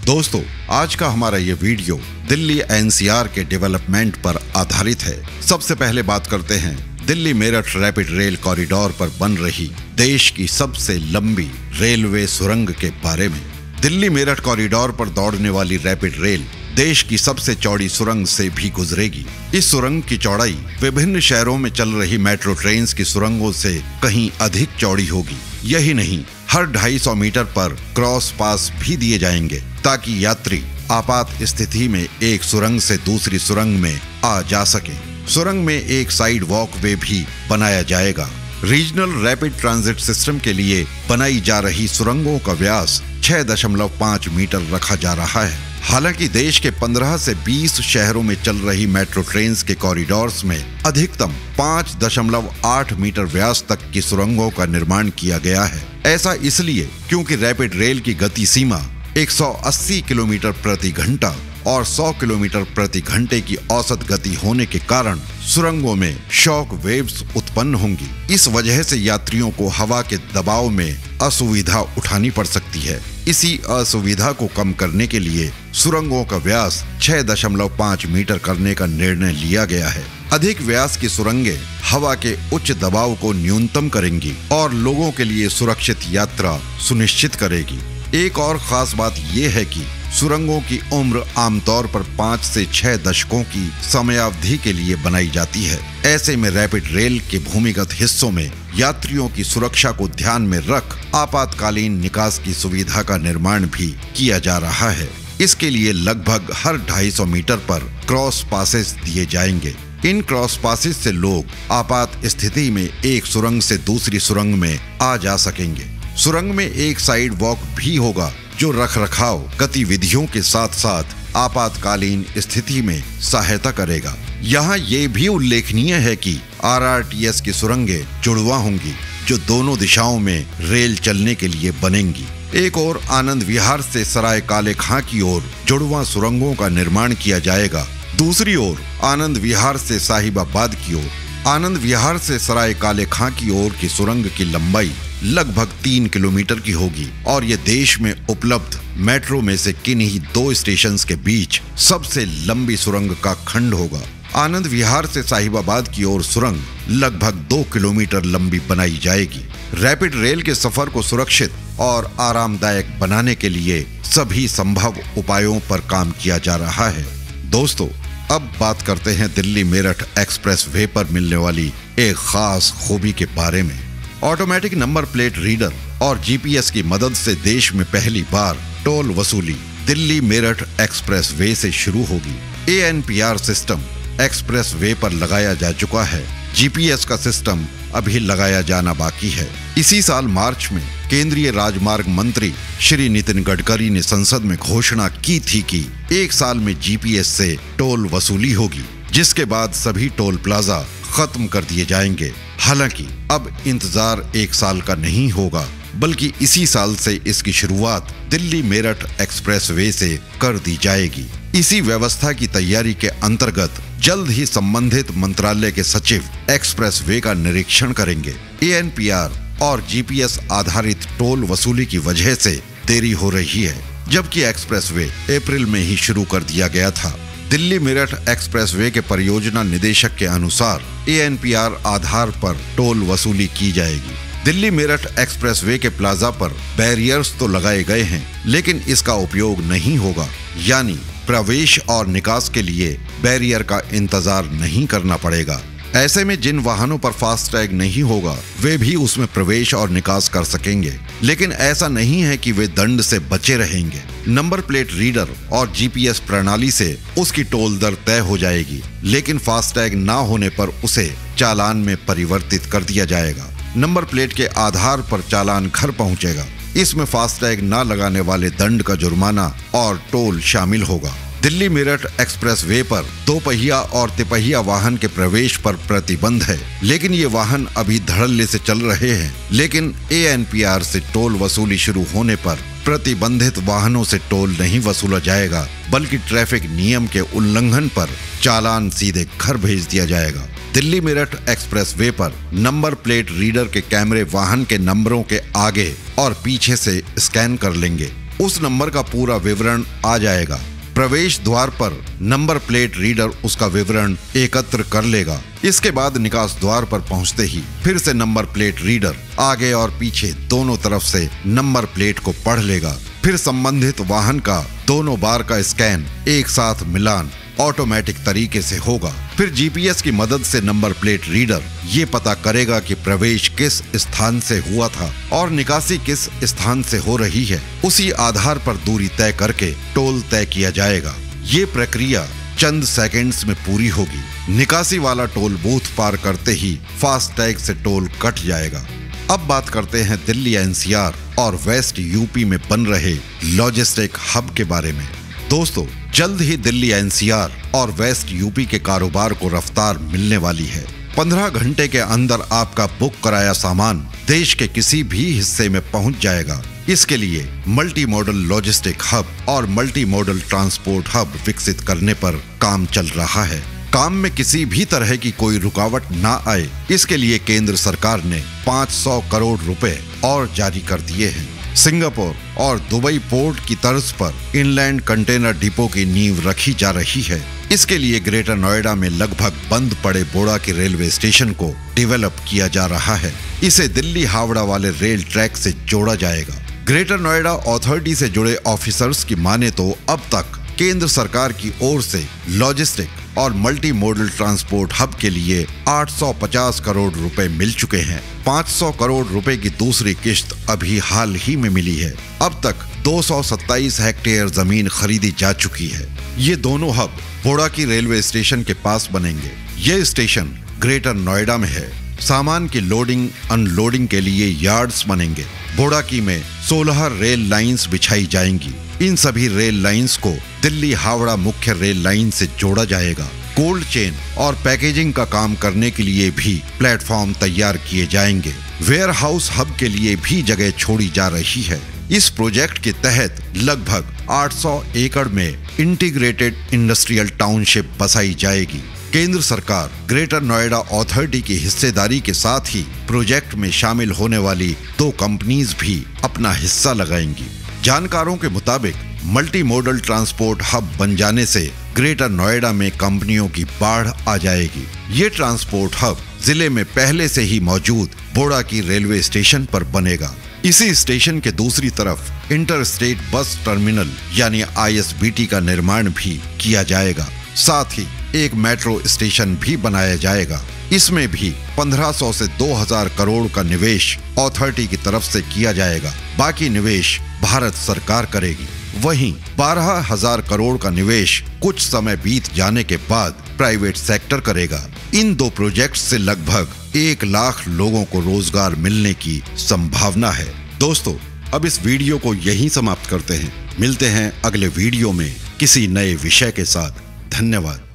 दोस्तों, आज का हमारा ये वीडियो दिल्ली एनसीआर के डेवलपमेंट पर आधारित है। सबसे पहले बात करते हैं Delhi Meerut rapid rail corridor पर बन रही देश की सबसे लंबी रेलवे सुरंग के बारे में। दिल्ली मेरठ कॉरिडोर पर दौड़ने वाली रैपिड रेल देश की सबसे चौड़ी सुरंग से भी गुजरेगी। इस सुरंग की चौड़ाई विभिन्न शहरों में चल रही मेट्रो ट्रेन की सुरंगों से कहीं अधिक चौड़ी होगी। यही नहीं, हर 250 मीटर पर क्रॉस पास भी दिए जाएंगे ताकि यात्री आपात स्थिति में एक सुरंग से दूसरी सुरंग में आ जा सके। सुरंग में एक साइड वॉक वे भी बनाया जाएगा। रीजनल रैपिड ट्रांजिट सिस्टम के लिए बनाई जा रही सुरंगों का व्यास 6.5 मीटर रखा जा रहा है। हालांकि देश के 15 से 20 शहरों में चल रही मेट्रो ट्रेन के कॉरिडोर्स में अधिकतम 5.8 मीटर व्यास तक की सुरंगों का निर्माण किया गया है। ऐसा इसलिए क्योंकि रैपिड रेल की गति सीमा 180 किलोमीटर प्रति घंटा और 100 किलोमीटर प्रति घंटे की औसत गति होने के कारण सुरंगों में शॉक वेव्स उत्पन्न होंगी। इस वजह से यात्रियों को हवा के दबाव में असुविधा उठानी पड़ सकती है। इसी असुविधा को कम करने के लिए सुरंगों का व्यास 6.5 मीटर करने का निर्णय लिया गया है। अधिक व्यास की सुरंगें हवा के उच्च दबाव को न्यूनतम करेंगी और लोगों के लिए सुरक्षित यात्रा सुनिश्चित करेगी। एक और खास बात यह है कि सुरंगों की उम्र आमतौर पर 5 से 6 दशकों की समयावधि के लिए बनाई जाती है। ऐसे में रैपिड रेल के भूमिगत हिस्सों में यात्रियों की सुरक्षा को ध्यान में रख आपातकालीन निकास की सुविधा का निर्माण भी किया जा रहा है। इसके लिए लगभग हर 250 मीटर पर क्रॉस पासेस दिए जाएंगे। इन क्रॉस पासेस से लोग आपात स्थिति में एक सुरंग से दूसरी सुरंग में आ जा सकेंगे। सुरंग में एक साइड वॉक भी होगा जो रखरखाव गतिविधियों के साथ साथ आपातकालीन स्थिति में सहायता करेगा। यहाँ ये भी उल्लेखनीय है कि आरआरटीएस की सुरंगें जुड़वा होंगी जो दोनों दिशाओं में रेल चलने के लिए बनेंगी। एक और आनंद विहार से सराय काले खां की ओर जुड़वा सुरंगों का निर्माण किया जाएगा। दूसरी ओर आनंद विहार से साहिबाबाद की ओर। आनंद विहार से सराय काले खां की ओर की सुरंग की लंबाई लगभग 3 किलोमीटर की होगी और ये देश में उपलब्ध मेट्रो में से किन्हीं 2 स्टेशन के बीच सबसे लंबी सुरंग का खंड होगा। आनंद विहार से साहिबाबाद की ओर सुरंग लगभग 2 किलोमीटर लंबी बनाई जाएगी। रैपिड रेल के सफर को सुरक्षित और आरामदायक बनाने के लिए सभी संभव उपायों पर काम किया जा रहा है। दोस्तों, अब बात करते हैं दिल्ली मेरठ एक्सप्रेस वे पर मिलने वाली एक खास खूबी के बारे में। ऑटोमेटिक नंबर प्लेट रीडर और जीपीएस की मदद से देश में पहली बार टोल वसूली दिल्ली मेरठ एक्सप्रेस वे से शुरू होगी। एएनपीआर सिस्टम एक्सप्रेस वे पर लगाया जा चुका है। जीपीएस का सिस्टम अभी लगाया जाना बाकी है। इसी साल मार्च में केंद्रीय राजमार्ग मंत्री श्री नितिन गडकरी ने संसद में घोषणा की थी कि 1 साल में जीपीएस से टोल वसूली होगी, जिसके बाद सभी टोल प्लाजा खत्म कर दिए जाएंगे। हालांकि अब इंतजार 1 साल का नहीं होगा, बल्कि इसी साल से इसकी शुरुआत दिल्ली मेरठ एक्सप्रेस वे से कर दी जाएगी। इसी व्यवस्था की तैयारी के अंतर्गत जल्द ही संबंधित मंत्रालय के सचिव एक्सप्रेस वे का निरीक्षण करेंगे। एएनपीआर और जीपीएस आधारित टोल वसूली की वजह से देरी हो रही है, जबकि एक्सप्रेस वे अप्रैल में ही शुरू कर दिया गया था। दिल्ली मेरठ एक्सप्रेस वे के परियोजना निदेशक के अनुसार एएनपीआर आधार पर टोल वसूली की जाएगी। दिल्ली मेरठ एक्सप्रेस वे के प्लाजा पर बैरियर्स तो लगाए गए हैं, लेकिन इसका उपयोग नहीं होगा, यानी प्रवेश और निकास के लिए बैरियर का इंतजार नहीं करना पड़ेगा। ऐसे में जिन वाहनों पर फास्टैग नहीं होगा वे भी उसमें प्रवेश और निकास कर सकेंगे, लेकिन ऐसा नहीं है कि वे दंड से बचे रहेंगे। नंबर प्लेट रीडर और जीपीएस प्रणाली से उसकी टोल दर तय हो जाएगी, लेकिन फास्टैग ना होने पर उसे चालान में परिवर्तित कर दिया जाएगा। नंबर प्लेट के आधार पर चालान घर पहुंचेगा। इसमें फास्टैग ना लगाने वाले दंड का जुर्माना और टोल शामिल होगा। दिल्ली मेरठ एक्सप्रेस वे पर 2 पहिया और तिपहिया वाहन के प्रवेश पर प्रतिबंध है, लेकिन ये वाहन अभी धड़ल्ले से चल रहे हैं। लेकिन एएनपीआर से टोल वसूली शुरू होने पर प्रतिबंधित वाहनों से टोल नहीं वसूला जाएगा, बल्कि ट्रैफिक नियम के उल्लंघन पर चालान सीधे घर भेज दिया जाएगा। दिल्ली मेरठ एक्सप्रेस वे पर नंबर प्लेट रीडर के कैमरे वाहन के नंबरों के आगे और पीछे से स्कैन कर लेंगे। उस नंबर का पूरा विवरण आ जाएगा। प्रवेश द्वार पर नंबर प्लेट रीडर उसका विवरण एकत्र कर लेगा। इसके बाद निकास द्वार पर पहुंचते ही फिर से नंबर प्लेट रीडर आगे और पीछे दोनों तरफ से नंबर प्लेट को पढ़ लेगा। फिर संबंधित वाहन का दोनों बार का स्कैन एक साथ मिलान ऑटोमेटिक तरीके से होगा। फिर जीपीएस की मदद से नंबर प्लेट रीडर ये पता करेगा कि प्रवेश किस स्थान से हुआ था और निकासी किस स्थान से हो रही है। उसी आधार पर दूरी तय करके टोल तय किया जाएगा। ये प्रक्रिया चंद सेकंड्स में पूरी होगी। निकासी वाला टोल बूथ पार करते ही फास्टैग से टोल कट जाएगा। अब बात करते हैं दिल्ली एनसीआर और वेस्ट यूपी में बन रहे लॉजिस्टिक हब के बारे में। दोस्तों, जल्द ही दिल्ली एनसीआर और वेस्ट यूपी के कारोबार को रफ्तार मिलने वाली है। 15 घंटे के अंदर आपका बुक कराया सामान देश के किसी भी हिस्से में पहुंच जाएगा। इसके लिए मल्टी मॉडल लॉजिस्टिक हब और मल्टी मॉडल ट्रांसपोर्ट हब विकसित करने पर काम चल रहा है। काम में किसी भी तरह की कोई रुकावट ना आए, इसके लिए केंद्र सरकार ने 500 करोड़ रुपए और जारी कर दिए हैं। सिंगापुर और दुबई पोर्ट की तर्ज पर इनलैंड कंटेनर डिपो की नींव रखी जा रही है। इसके लिए ग्रेटर नोएडा में लगभग बंद पड़े बोड़ा के रेलवे स्टेशन को डेवलप किया जा रहा है। इसे दिल्ली हावड़ा वाले रेल ट्रैक से जोड़ा जाएगा। ग्रेटर नोएडा अथॉरिटी से जुड़े ऑफिसर्स की माने तो अब तक केंद्र सरकार की ओर से लॉजिस्टिक और मल्टी मॉडल ट्रांसपोर्ट हब के लिए 850 करोड़ रुपए मिल चुके हैं। 500 करोड़ रुपए की दूसरी किश्त अभी हाल ही में मिली है। अब तक 227 हेक्टेयर जमीन खरीदी जा चुकी है। ये दोनों हब बोड़ाकी रेलवे स्टेशन के पास बनेंगे। ये स्टेशन ग्रेटर नोएडा में है। सामान की लोडिंग अनलोडिंग के लिए यार्ड्स बनेंगे। बोड़ाकी में 16 रेल लाइंस बिछाई जाएंगी। इन सभी रेल लाइंस को दिल्ली हावड़ा मुख्य रेल लाइन से जोड़ा जाएगा। कोल्ड चेन और पैकेजिंग का काम करने के लिए भी प्लेटफॉर्म तैयार किए जाएंगे। वेयर हाउस हब के लिए भी जगह छोड़ी जा रही है। इस प्रोजेक्ट के तहत लगभग 800 एकड़ में इंटीग्रेटेड इंडस्ट्रियल टाउनशिप बसाई जाएगी। केंद्र सरकार ग्रेटर नोएडा अथॉरिटी की हिस्सेदारी के साथ ही प्रोजेक्ट में शामिल होने वाली 2 कंपनीज भी अपना हिस्सा लगाएंगी। जानकारों के मुताबिक मल्टी मॉडल ट्रांसपोर्ट हब बन जाने से ग्रेटर नोएडा में कंपनियों की बाढ़ आ जाएगी। ये ट्रांसपोर्ट हब जिले में पहले से ही मौजूद बोड़ाकी रेलवे स्टेशन पर बनेगा। इसी स्टेशन के दूसरी तरफ इंटरस्टेट बस टर्मिनल यानी ISBT का निर्माण भी किया जाएगा। साथ ही एक मेट्रो स्टेशन भी बनाया जाएगा। इसमें भी 1500 से 2000 करोड़ का निवेश अथॉरिटी की तरफ से किया जाएगा। बाकी निवेश भारत सरकार करेगी। वहीं 12,000 करोड़ का निवेश कुछ समय बीत जाने के बाद प्राइवेट सेक्टर करेगा। इन 2 प्रोजेक्ट्स से लगभग 1 लाख लोगों को रोजगार मिलने की संभावना है। दोस्तों, अब इस वीडियो को यहीं समाप्त करते हैं। मिलते हैं अगले वीडियो में किसी नए विषय के साथ। धन्यवाद।